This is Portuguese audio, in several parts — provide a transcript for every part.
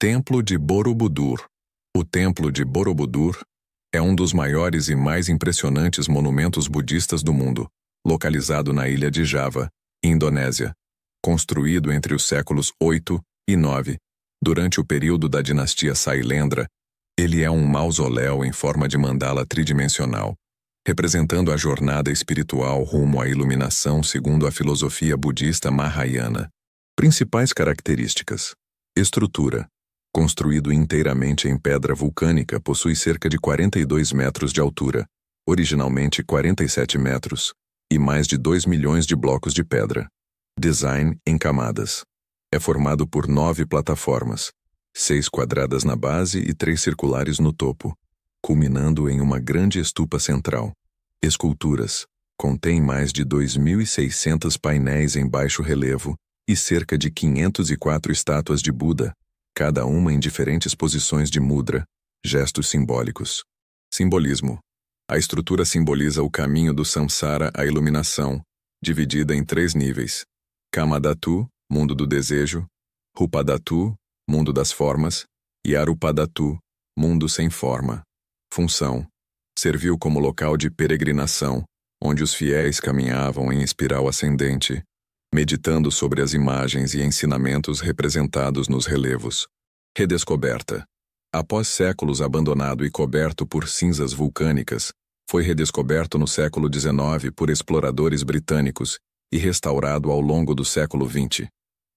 Templo de Borobudur. O Templo de Borobudur é um dos maiores e mais impressionantes monumentos budistas do mundo, localizado na ilha de Java, Indonésia. Construído entre os séculos 8 e 9, durante o período da dinastia Sailendra, ele é um mausoléu em forma de mandala tridimensional, representando a jornada espiritual rumo à iluminação segundo a filosofia budista Mahayana. Principais características: estrutura. Construído inteiramente em pedra vulcânica, possui cerca de 42 metros de altura, originalmente 47 metros, e mais de 2 milhões de blocos de pedra. Design em camadas. É formado por 9 plataformas, 6 quadradas na base e 3 circulares no topo, culminando em uma grande estupa central. Esculturas. Contém mais de 2.600 painéis em baixo relevo e cerca de 504 estátuas de Buda, cada uma em diferentes posições de mudra, gestos simbólicos. Simbolismo. A estrutura simboliza o caminho do samsara à iluminação, dividida em 3 níveis: Kamadhatu, mundo do desejo; Rupadhatu, mundo das formas; e Arupadhatu, mundo sem forma. Função. Serviu como local de peregrinação, onde os fiéis caminhavam em espiral ascendente, meditando sobre as imagens e ensinamentos representados nos relevos. Redescoberta. Após séculos abandonado e coberto por cinzas vulcânicas, foi redescoberto no século XIX por exploradores britânicos e restaurado ao longo do século XX.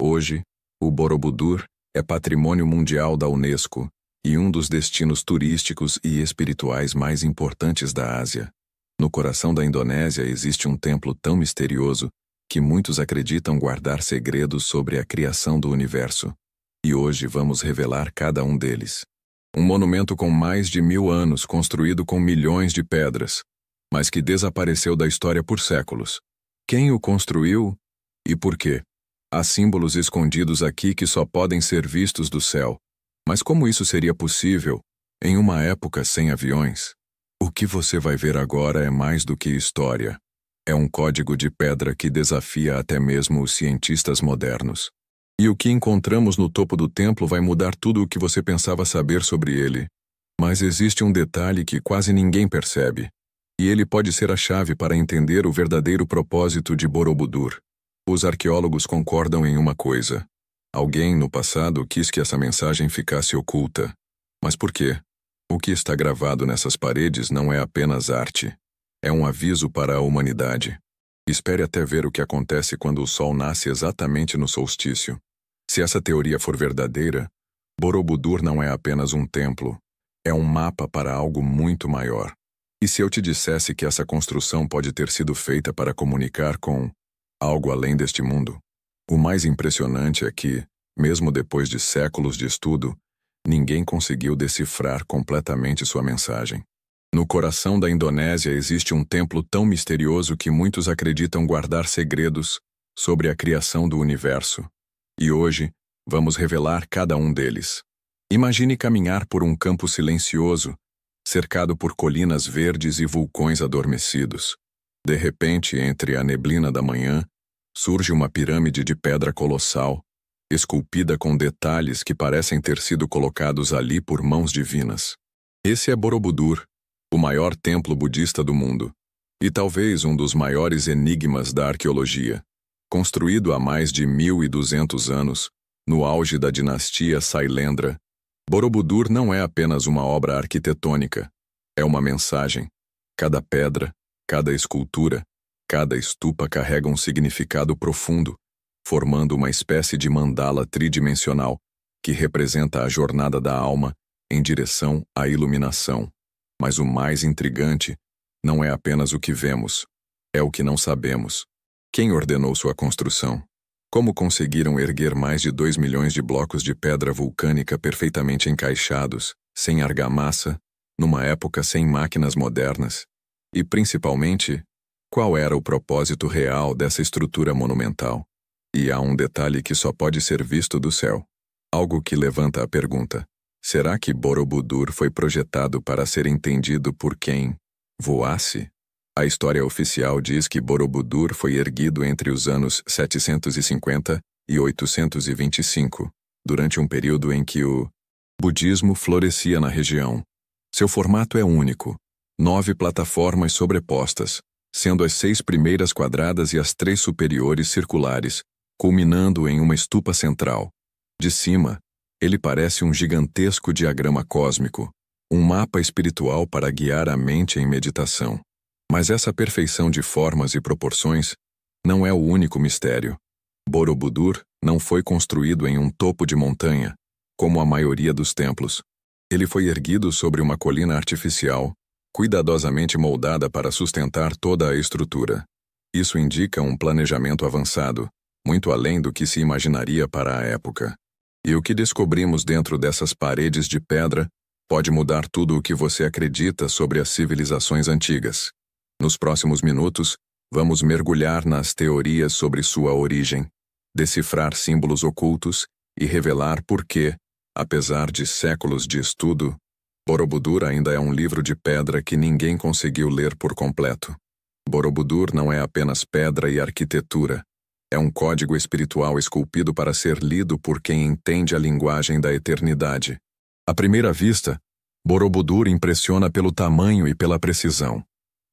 Hoje, o Borobudur é patrimônio mundial da Unesco e um dos destinos turísticos e espirituais mais importantes da Ásia. No coração da Indonésia existe um templo tão misterioso que muitos acreditam guardar segredos sobre a criação do universo. E hoje vamos revelar cada um deles. Um monumento com mais de 1000 anos, construído com milhões de pedras, mas que desapareceu da história por séculos. Quem o construiu e por quê? Há símbolos escondidos aqui que só podem ser vistos do céu. Mas como isso seria possível em uma época sem aviões? O que você vai ver agora é mais do que história. É um código de pedra que desafia até mesmo os cientistas modernos. E o que encontramos no topo do templo vai mudar tudo o que você pensava saber sobre ele. Mas existe um detalhe que quase ninguém percebe, e ele pode ser a chave para entender o verdadeiro propósito de Borobudur. Os arqueólogos concordam em uma coisa: alguém no passado quis que essa mensagem ficasse oculta. Mas por quê? O que está gravado nessas paredes não é apenas arte. É um aviso para a humanidade. Espere até ver o que acontece quando o sol nasce exatamente no solstício. Se essa teoria for verdadeira, Borobudur não é apenas um templo, é um mapa para algo muito maior. E se eu te dissesse que essa construção pode ter sido feita para comunicar com algo além deste mundo? O mais impressionante é que, mesmo depois de séculos de estudo, ninguém conseguiu decifrar completamente sua mensagem. No coração da Indonésia existe um templo tão misterioso que muitos acreditam guardar segredos sobre a criação do universo. E hoje, vamos revelar cada um deles. Imagine caminhar por um campo silencioso, cercado por colinas verdes e vulcões adormecidos. De repente, entre a neblina da manhã, surge uma pirâmide de pedra colossal, esculpida com detalhes que parecem ter sido colocados ali por mãos divinas. Esse é Borobudur, o maior templo budista do mundo, e talvez um dos maiores enigmas da arqueologia. Construído há mais de 1200 anos, no auge da dinastia Sailendra, Borobudur não é apenas uma obra arquitetônica, é uma mensagem. Cada pedra, cada escultura, cada estupa carrega um significado profundo, formando uma espécie de mandala tridimensional que representa a jornada da alma em direção à iluminação. Mas o mais intrigante não é apenas o que vemos, é o que não sabemos. Quem ordenou sua construção? Como conseguiram erguer mais de 2 milhões de blocos de pedra vulcânica perfeitamente encaixados, sem argamassa, numa época sem máquinas modernas? E, principalmente, qual era o propósito real dessa estrutura monumental? E há um detalhe que só pode ser visto do céu. Algo que levanta a pergunta: será que Borobudur foi projetado para ser entendido por quem voasse? A história oficial diz que Borobudur foi erguido entre os anos 750 e 825, durante um período em que o Budismo florescia na região. Seu formato é único: 9 plataformas sobrepostas, sendo as 6 primeiras quadradas e as 3 superiores circulares, culminando em uma estupa central. De cima, ele parece um gigantesco diagrama cósmico, um mapa espiritual para guiar a mente em meditação. Mas essa perfeição de formas e proporções não é o único mistério. Borobudur não foi construído em um topo de montanha, como a maioria dos templos. Ele foi erguido sobre uma colina artificial, cuidadosamente moldada para sustentar toda a estrutura. Isso indica um planejamento avançado, muito além do que se imaginaria para a época. E o que descobrimos dentro dessas paredes de pedra pode mudar tudo o que você acredita sobre as civilizações antigas. Nos próximos minutos, vamos mergulhar nas teorias sobre sua origem, decifrar símbolos ocultos e revelar por que, apesar de séculos de estudo, Borobudur ainda é um livro de pedra que ninguém conseguiu ler por completo. Borobudur não é apenas pedra e arquitetura. É um código espiritual esculpido para ser lido por quem entende a linguagem da eternidade. À primeira vista, Borobudur impressiona pelo tamanho e pela precisão.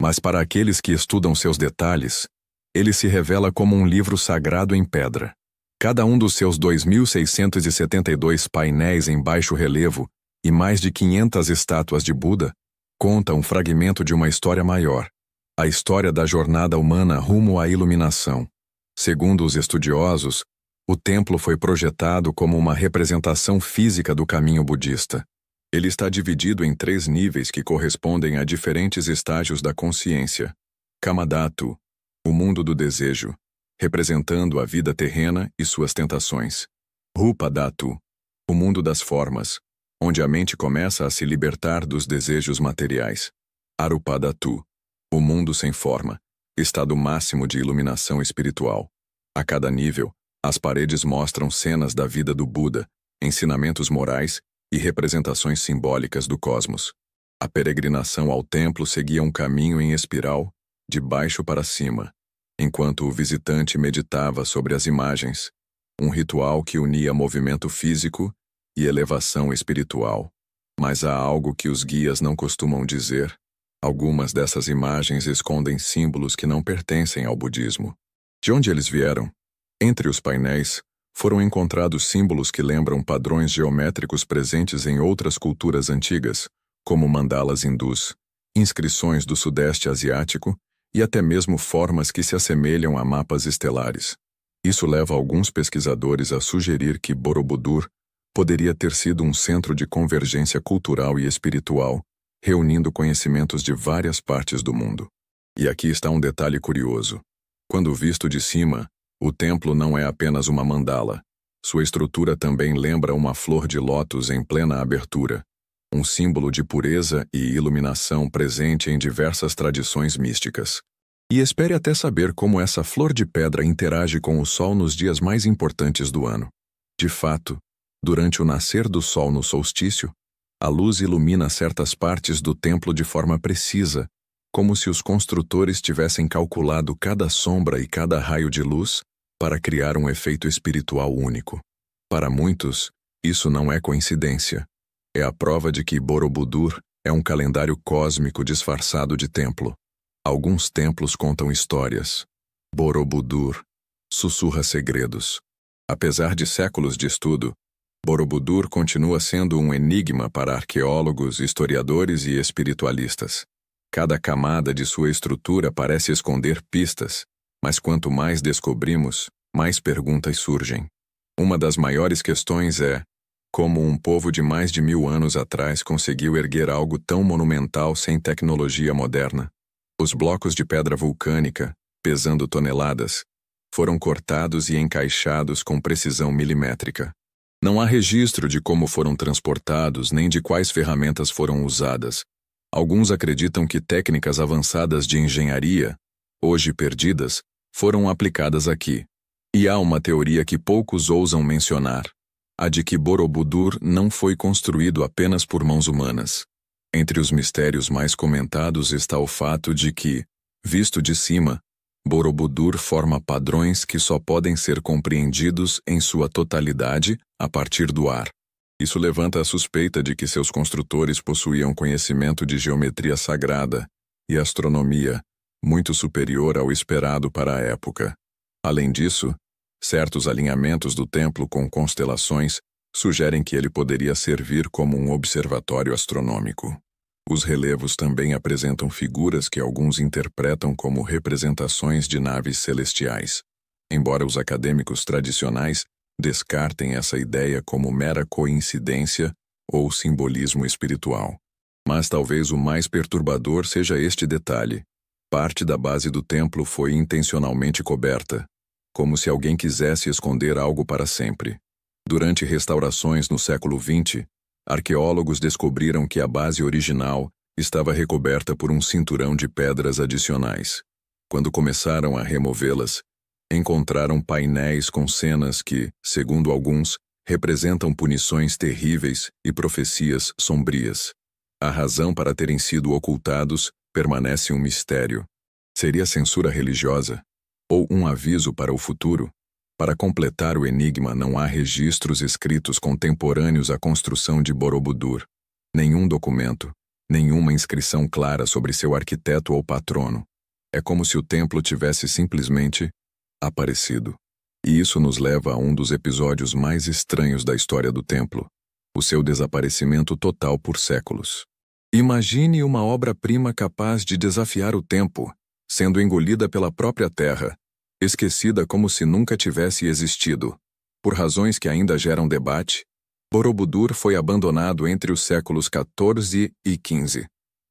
Mas para aqueles que estudam seus detalhes, ele se revela como um livro sagrado em pedra. Cada um dos seus 2.672 painéis em baixo relevo e mais de 500 estátuas de Buda conta um fragmento de uma história maior, a história da jornada humana rumo à iluminação. Segundo os estudiosos, o templo foi projetado como uma representação física do caminho budista. Ele está dividido em 3 níveis que correspondem a diferentes estágios da consciência. Kamadhatu, o mundo do desejo, representando a vida terrena e suas tentações. Rupadhatu, o mundo das formas, onde a mente começa a se libertar dos desejos materiais. Arupadhatu, o mundo sem forma, estado máximo de iluminação espiritual. A cada nível, as paredes mostram cenas da vida do Buda, ensinamentos morais e representações simbólicas do cosmos. A peregrinação ao templo seguia um caminho em espiral, de baixo para cima, enquanto o visitante meditava sobre as imagens, um ritual que unia movimento físico e elevação espiritual. Mas há algo que os guias não costumam dizer. Algumas dessas imagens escondem símbolos que não pertencem ao budismo. De onde eles vieram? Entre os painéis, foram encontrados símbolos que lembram padrões geométricos presentes em outras culturas antigas, como mandalas hindus, inscrições do Sudeste Asiático e até mesmo formas que se assemelham a mapas estelares. Isso leva alguns pesquisadores a sugerir que Borobudur poderia ter sido um centro de convergência cultural e espiritual, reunindo conhecimentos de várias partes do mundo. E aqui está um detalhe curioso. Quando visto de cima, o templo não é apenas uma mandala. Sua estrutura também lembra uma flor de lótus em plena abertura, um símbolo de pureza e iluminação presente em diversas tradições místicas. E espere até saber como essa flor de pedra interage com o sol nos dias mais importantes do ano. De fato, durante o nascer do sol no solstício, a luz ilumina certas partes do templo de forma precisa, como se os construtores tivessem calculado cada sombra e cada raio de luz para criar um efeito espiritual único. Para muitos, isso não é coincidência. É a prova de que Borobudur é um calendário cósmico disfarçado de templo. Alguns templos contam histórias. Borobudur sussurra segredos. Apesar de séculos de estudo, Borobudur continua sendo um enigma para arqueólogos, historiadores e espiritualistas. Cada camada de sua estrutura parece esconder pistas, mas quanto mais descobrimos, mais perguntas surgem. Uma das maiores questões é como um povo de mais de 1000 anos atrás conseguiu erguer algo tão monumental sem tecnologia moderna. Os blocos de pedra vulcânica, pesando toneladas, foram cortados e encaixados com precisão milimétrica. Não há registro de como foram transportados nem de quais ferramentas foram usadas. Alguns acreditam que técnicas avançadas de engenharia, hoje perdidas, foram aplicadas aqui. E há uma teoria que poucos ousam mencionar, a de que Borobudur não foi construído apenas por mãos humanas. Entre os mistérios mais comentados está o fato de que, visto de cima, Borobudur forma padrões que só podem ser compreendidos em sua totalidade a partir do ar. Isso levanta a suspeita de que seus construtores possuíam conhecimento de geometria sagrada e astronomia muito superior ao esperado para a época. Além disso, certos alinhamentos do templo com constelações sugerem que ele poderia servir como um observatório astronômico. Os relevos também apresentam figuras que alguns interpretam como representações de naves celestiais, embora os acadêmicos tradicionais descartem essa ideia como mera coincidência ou simbolismo espiritual. Mas talvez o mais perturbador seja este detalhe. Parte da base do templo foi intencionalmente coberta, como se alguém quisesse esconder algo para sempre. Durante restaurações no século XX, arqueólogos descobriram que a base original estava recoberta por um cinturão de pedras adicionais. Quando começaram a removê-las, encontraram painéis com cenas que, segundo alguns, representam punições terríveis e profecias sombrias. A razão para terem sido ocultados permanece um mistério. Seria censura religiosa? Ou um aviso para o futuro? Para completar o enigma, não há registros escritos contemporâneos à construção de Borobudur. Nenhum documento, nenhuma inscrição clara sobre seu arquiteto ou patrono. É como se o templo tivesse simplesmente aparecido. E isso nos leva a um dos episódios mais estranhos da história do templo: o seu desaparecimento total por séculos. Imagine uma obra-prima capaz de desafiar o tempo, sendo engolida pela própria terra, esquecida como se nunca tivesse existido. Por razões que ainda geram debate, Borobudur foi abandonado entre os séculos XIV e XV.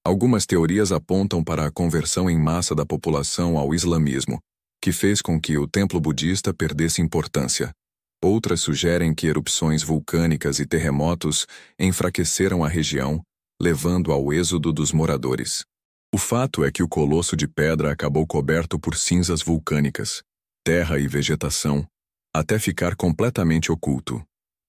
Algumas teorias apontam para a conversão em massa da população ao islamismo, que fez com que o templo budista perdesse importância. Outras sugerem que erupções vulcânicas e terremotos enfraqueceram a região, levando ao êxodo dos moradores. O fato é que o colosso de pedra acabou coberto por cinzas vulcânicas, terra e vegetação, até ficar completamente oculto.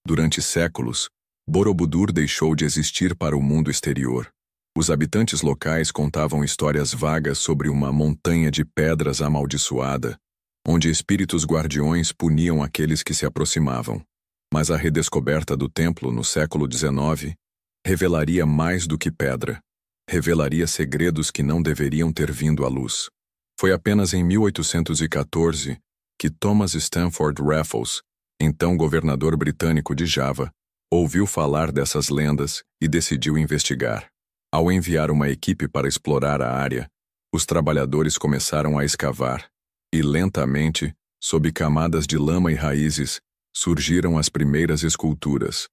Durante séculos, Borobudur deixou de existir para o mundo exterior. Os habitantes locais contavam histórias vagas sobre uma montanha de pedras amaldiçoada, onde espíritos guardiões puniam aqueles que se aproximavam. Mas a redescoberta do templo no século XIX revelaria mais do que pedra. Revelaria segredos que não deveriam ter vindo à luz. Foi apenas em 1814 que Thomas Stamford Raffles, então governador britânico de Java, ouviu falar dessas lendas e decidiu investigar. Ao enviar uma equipe para explorar a área, os trabalhadores começaram a escavar, e lentamente, sob camadas de lama e raízes, surgiram as primeiras esculturas.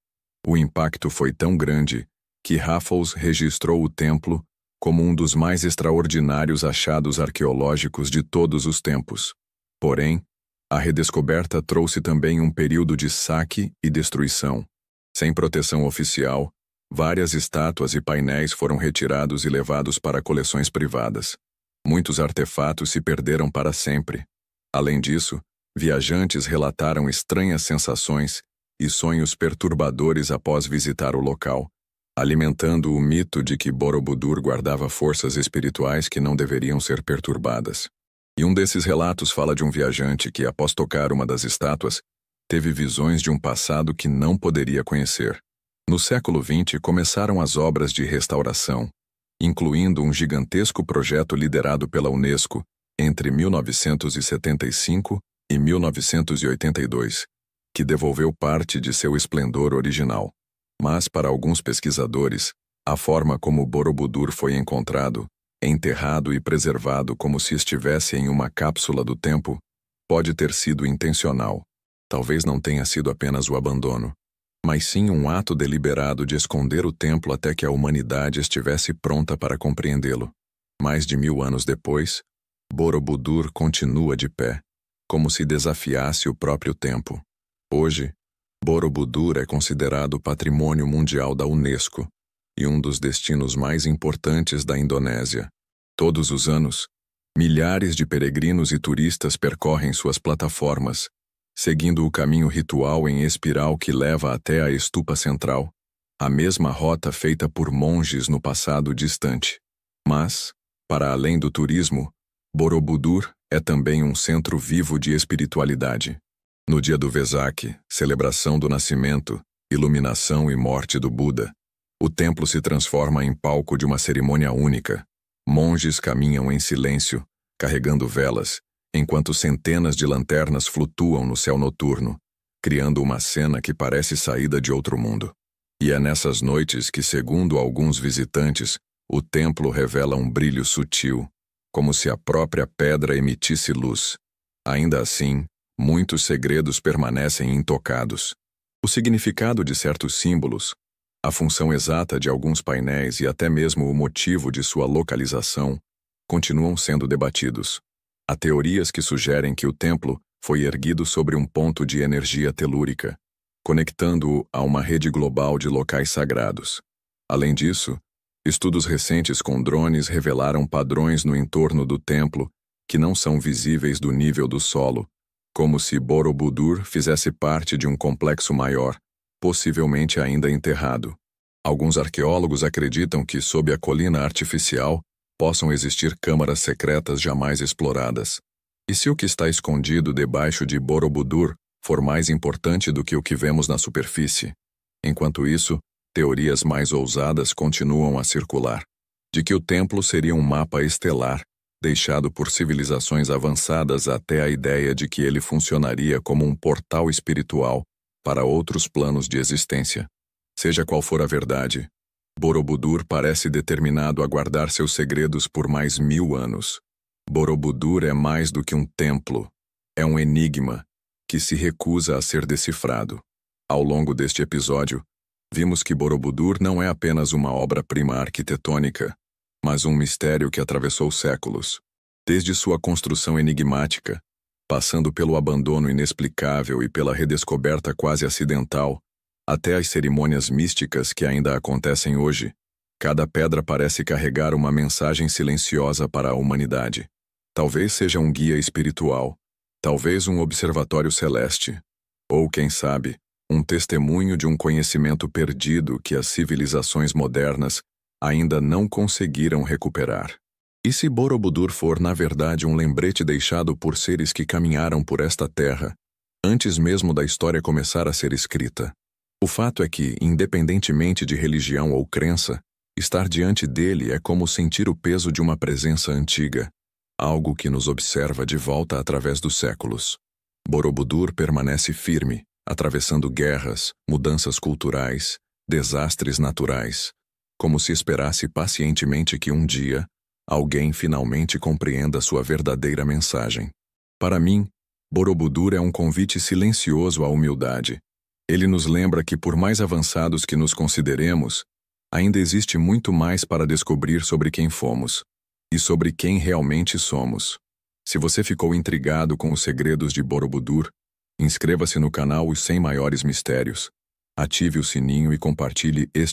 O impacto foi tão grande que Raffles registrou o templo como um dos mais extraordinários achados arqueológicos de todos os tempos. Porém, a redescoberta trouxe também um período de saque e destruição. Sem proteção oficial, várias estátuas e painéis foram retirados e levados para coleções privadas. Muitos artefatos se perderam para sempre. Além disso, viajantes relataram estranhas sensações e sonhos perturbadores após visitar o local, alimentando o mito de que Borobudur guardava forças espirituais que não deveriam ser perturbadas. E um desses relatos fala de um viajante que, após tocar uma das estátuas, teve visões de um passado que não poderia conhecer. No século XX começaram as obras de restauração, incluindo um gigantesco projeto liderado pela Unesco entre 1975 e 1982, que devolveu parte de seu esplendor original. Mas, para alguns pesquisadores, a forma como Borobudur foi encontrado, enterrado e preservado como se estivesse em uma cápsula do tempo, pode ter sido intencional. Talvez não tenha sido apenas o abandono, mas sim um ato deliberado de esconder o templo até que a humanidade estivesse pronta para compreendê-lo. Mais de 1000 anos depois, Borobudur continua de pé, como se desafiasse o próprio tempo. Hoje, Borobudur é considerado Patrimônio Mundial da Unesco e um dos destinos mais importantes da Indonésia. Todos os anos, milhares de peregrinos e turistas percorrem suas plataformas, seguindo o caminho ritual em espiral que leva até a estupa central, a mesma rota feita por monges no passado distante. Mas, para além do turismo, Borobudur é também um centro vivo de espiritualidade. No dia do Vesak, celebração do nascimento, iluminação e morte do Buda. O templo se transforma em palco de uma cerimônia única. Monges caminham em silêncio, carregando velas, enquanto centenas de lanternas flutuam no céu noturno, criando uma cena que parece saída de outro mundo. E é nessas noites que, segundo alguns visitantes, o templo revela um brilho sutil, como se a própria pedra emitisse luz. Ainda assim, muitos segredos permanecem intocados. O significado de certos símbolos, a função exata de alguns painéis e até mesmo o motivo de sua localização continuam sendo debatidos. Há teorias que sugerem que o templo foi erguido sobre um ponto de energia telúrica, conectando-o a uma rede global de locais sagrados. Além disso, estudos recentes com drones revelaram padrões no entorno do templo que não são visíveis do nível do solo, como se Borobudur fizesse parte de um complexo maior, possivelmente ainda enterrado. Alguns arqueólogos acreditam que, sob a colina artificial, possam existir câmaras secretas jamais exploradas. E se o que está escondido debaixo de Borobudur for mais importante do que o que vemos na superfície? Enquanto isso, teorias mais ousadas continuam a circular, de que o templo seria um mapa estelar, deixado por civilizações avançadas até a ideia de que ele funcionaria como um portal espiritual para outros planos de existência. Seja qual for a verdade, Borobudur parece determinado a guardar seus segredos por mais 1000 anos. Borobudur é mais do que um templo. É um enigma que se recusa a ser decifrado. Ao longo deste episódio, vimos que Borobudur não é apenas uma obra-prima arquitetônica, mas um mistério que atravessou séculos. Desde sua construção enigmática, passando pelo abandono inexplicável e pela redescoberta quase acidental, até as cerimônias místicas que ainda acontecem hoje, cada pedra parece carregar uma mensagem silenciosa para a humanidade. Talvez seja um guia espiritual, talvez um observatório celeste, ou, quem sabe, um testemunho de um conhecimento perdido que as civilizações modernas ainda não conseguiram recuperar. E se Borobudur for, na verdade, um lembrete deixado por seres que caminharam por esta terra, antes mesmo da história começar a ser escrita? O fato é que, independentemente de religião ou crença, estar diante dele é como sentir o peso de uma presença antiga, algo que nos observa de volta através dos séculos. Borobudur permanece firme, atravessando guerras, mudanças culturais, desastres naturais, como se esperasse pacientemente que um dia alguém finalmente compreenda sua verdadeira mensagem. Para mim, Borobudur é um convite silencioso à humildade. Ele nos lembra que, por mais avançados que nos consideremos, ainda existe muito mais para descobrir sobre quem fomos e sobre quem realmente somos. Se você ficou intrigado com os segredos de Borobudur, inscreva-se no canal Os 100 Maiores Mistérios, ative o sininho e compartilhe este